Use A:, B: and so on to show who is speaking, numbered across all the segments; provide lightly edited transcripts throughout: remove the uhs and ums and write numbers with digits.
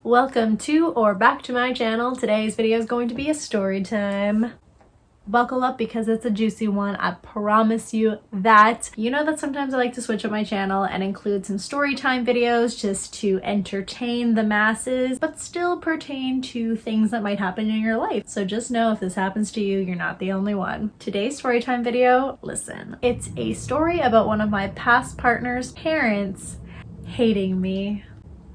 A: Welcome to or back to my channel. Today's video is going to be a story time. Buckle up because it's a juicy one. I promise you that. You know that sometimes I like to switch up my channel and include some story time videos just to entertain the masses, but still pertain to things that might happen in your life. So just know if this happens to you, you're not the only one. Today's story time video, listen. It's a story about one of my past partner's parents hating me.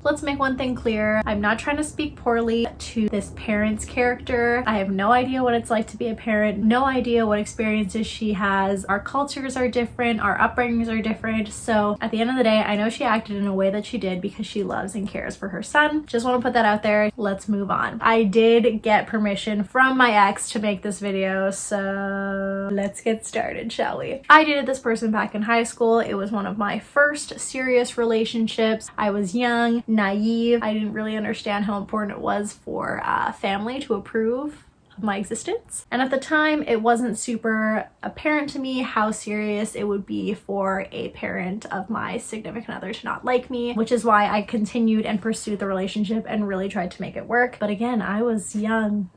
A: Let's make one thing clear. I'm not trying to speak poorly to this parent's character. I have no idea what it's like to be a parent, no idea what experiences she has. Our cultures are different, our upbringings are different. So at the end of the day, I know she acted in a way that she did because she loves and cares for her son. Just want to put that out there. Let's move on. I did get permission from my ex to make this video, so let's get started, shall we? I dated this person back in high school. It was one of my first serious relationships. I was young, naive. I didn't really understand how important it was for family to approve of my existence. And at the time, it wasn't super apparent to me how serious it would be for a parent of my significant other to not like me, which is why I continued and pursued the relationship and really tried to make it work. But again, I was young,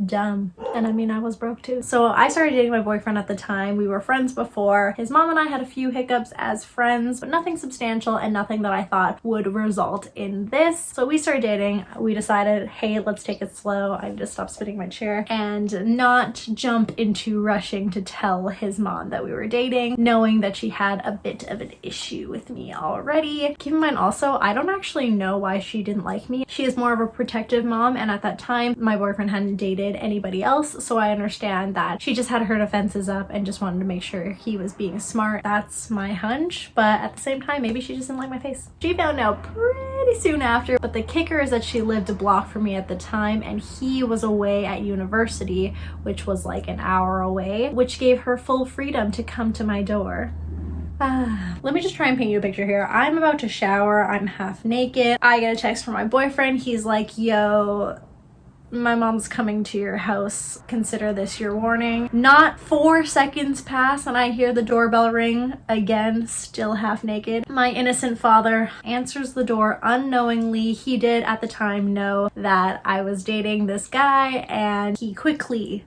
A: dumb, and I mean I was broke too. So I started dating my boyfriend at the time. We were friends before. His mom and I had a few hiccups as friends, but nothing substantial and nothing that I thought would result in this. So we started dating. We decided, hey, let's take it slow. I just stopped spinning my chair and not jump into rushing to tell his mom that we were dating, knowing that she had a bit of an issue with me already. Keep in mind also, I don't actually know why she didn't like me. She is more of a protective mom, and at that time my boyfriend hadn't dated anybody else, so I understand that she just had her defenses up and just wanted to make sure he was being smart. That's my hunch, but at the same time, maybe she just didn't like my face. She found out pretty soon after, but the kicker is that she lived a block from me at the time, and he was away at university, which was like an hour away, which gave her full freedom to come to my door. Let me just try and paint you a picture here. I'm about to shower, I'm half naked. I get a text from my boyfriend. He's like, yo, my mom's coming to your house. Consider this your warning. Not 4 seconds pass and I hear the doorbell ring again, still half naked. My innocent father answers the door unknowingly. He did at the time know that I was dating this guy, and he quickly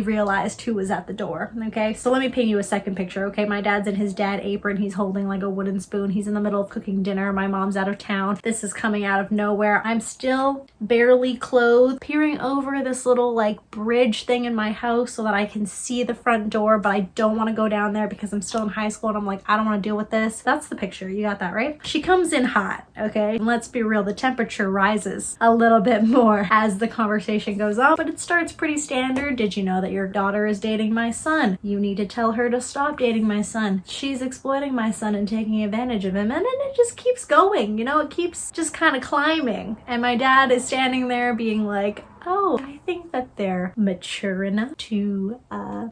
A: realized who was at the door. Okay, so let me paint you a second picture. Okay, my dad's in his dad apron. He's holding like a wooden spoon. He's in the middle of cooking dinner. My mom's out of town. This is coming out of nowhere. I'm still barely clothed, peering over this little like bridge thing in my house so that I can see the front door, but I don't want to go down there because I'm still in high school and I'm like, I don't want to deal with this. That's the picture. You got that right? She comes in hot. Okay, and let's be real, the temperature rises a little bit more as the conversation goes on, but it starts pretty standard. Did you know that your daughter is dating my son? You need to tell her to stop dating my son. She's exploiting my son and taking advantage of him. And then it just keeps going, you know, it keeps just kind of climbing. And my dad is standing there being like, oh, I think that they're mature enough to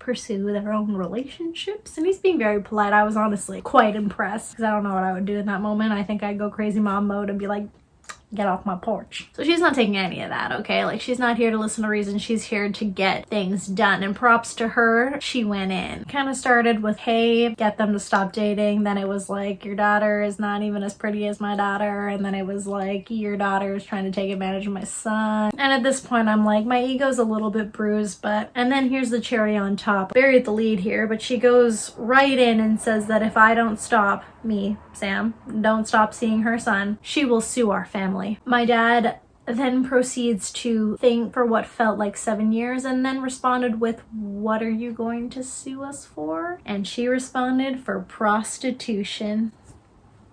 A: pursue their own relationships. And he's being very polite. I was honestly quite impressed because I don't know what I would do in that moment. I think I'd go crazy mom mode and be like, get off my porch. So she's not taking any of that, okay? Like, she's not here to listen to reason. She's here to get things done. And props to her, she went in. Kind of started with, hey, get them to stop dating. Then it was like, your daughter is not even as pretty as my daughter. And then it was like, your daughter is trying to take advantage of my son. And at this point, I'm like, my ego's a little bit bruised, but... And then here's the cherry on top. Buried the lead here, but she goes right in and says that if I don't stop, me, Sam, don't stop seeing her son, she will sue our family. My dad then proceeds to think for what felt like 7 years and then responded with, what are you going to sue us for? And she responded, for prostitution.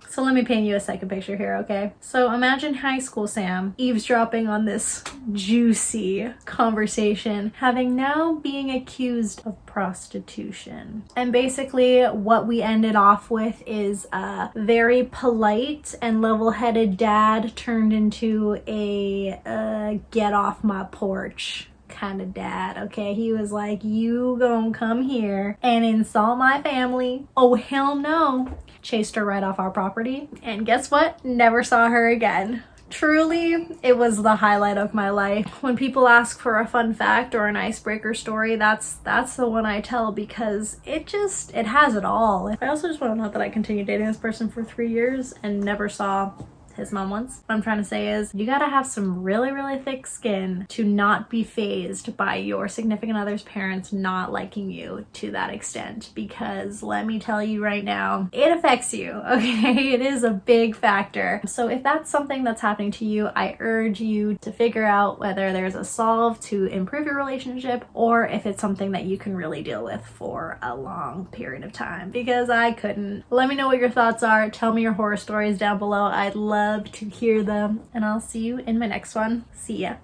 A: So let me paint you a second picture here, okay? So imagine high school Sam eavesdropping on this juicy conversation, having now being accused of prostitution. And basically what we ended off with is a very polite and level-headed dad turned into a get off my porch kind of dad, okay? He was like, you gonna come here and insult my family? Oh, hell no. Chased her right off our property, and guess what? Never saw her again. Truly, it was the highlight of my life. When people ask for a fun fact or an icebreaker story, that's the one I tell because it has it all. I also just want to note that I continued dating this person for 3 years and never saw his mom once. What I'm trying to say is you gotta have some really, really thick skin to not be fazed by your significant other's parents not liking you to that extent, because let me tell you right now, it affects you, okay? It is a big factor. So if that's something that's happening to you, I urge you to figure out whether there's a solve to improve your relationship or if it's something that you can really deal with for a long period of time, because I couldn't. Let me know what your thoughts are. Tell me your horror stories down below. I'd love to hear them, and I'll see you in my next one. See ya.